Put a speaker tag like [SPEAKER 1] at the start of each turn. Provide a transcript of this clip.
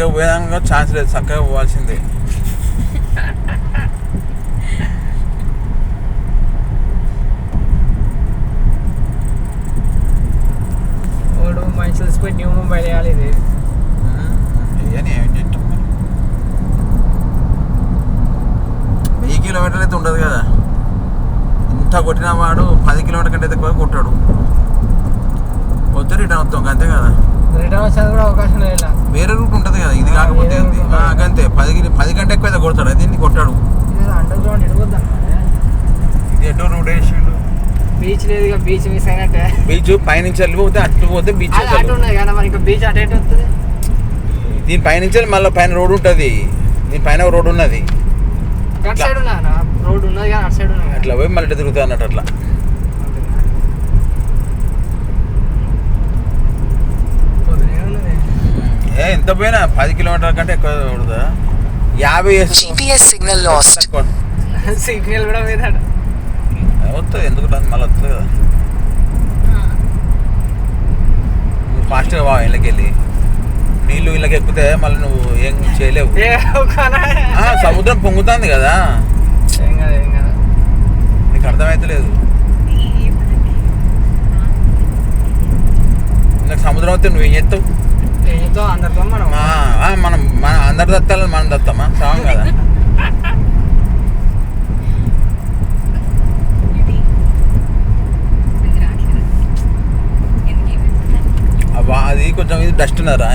[SPEAKER 1] చక్కగా పోయేదానికి ఛాన్స్ లేదు, చక్కగా పోవాల్సిందే.
[SPEAKER 2] వాడు మంచి చూసిపోయి న్యూ ముంబై వేయాలి. ఇది
[SPEAKER 1] ఏం చెప్తాం, 1000 కిలోమీటర్లు అయితే ఉండదు కదా. ఇంత కొట్టిన వాడు 10 కిలోమీటర్ కంటే ఎక్కువ కొట్టాడు. వద్దు రిటర్న్ వస్తాం అంతే కదా.
[SPEAKER 2] రిటర్న్ వచ్చేది కూడా అవకాశం లేదు.
[SPEAKER 1] వేరే రూట్ ఉంటుంది కదా, ఇది కాకపోతే అంతే. 10 కంటే ఎక్కువ కొడతాడు, దీన్ని కొట్టాడు.
[SPEAKER 2] అండర్ గ్రౌండ్ ఎడుగుద్దా
[SPEAKER 1] ఇది ఎటో రూట్ వేసిండు.
[SPEAKER 2] బీచ్ లేదు, ఇక బీచ్ మిస్ అయినట్టే.
[SPEAKER 1] బీచ్ పైనుంచి వెళ్ళిపోతే అటు పోతే బీచ్
[SPEAKER 2] అటు ఉన్నది కదా, మరి ఇంకా బీచ్ అటు ఎటు వస్తుంది.
[SPEAKER 1] దీని పైనుంచి మళ్ళీ పైన రోడ్ ఉంటుంది, దీని పైన రోడ్ ఉన్నది.
[SPEAKER 2] అటు సైడ్ ఉన్నా రోడ్ ఉన్నది కానీ అటు సైడ్ ఉన్నది.
[SPEAKER 1] అట్లా పోయి మళ్ళీ తిరుగుతా అన్నట్టు అట్లా. ఎంత పోయినా 10 కిలోమీటర్ల కంటే ఎక్కువ కొడుతా. 50
[SPEAKER 3] GPS signal lost.
[SPEAKER 2] సిగ్నల్ కూడా మీద
[SPEAKER 1] వస్తుంది, ఎందుకు మళ్ళీ వస్తుంది కదా. నువ్వు ఫాస్ట్గా బాగా ఇళ్ళకి వెళ్ళి నీళ్ళు ఇళ్ళకి ఎక్కితే మళ్ళీ నువ్వు ఏం చేయలేవు. సముద్రం పొంగుతుంది కదా, నీకు అర్థమైతలేదు. నాకు సముద్రం వస్తే నువ్వేం చేస్తావు?
[SPEAKER 2] అందరితో మనం
[SPEAKER 1] మన అందరి దత్తాలని మనం దత్తామా? సాంగ్ కదా. అది కొంచెం ఇది డస్ట్ ఉన్నారా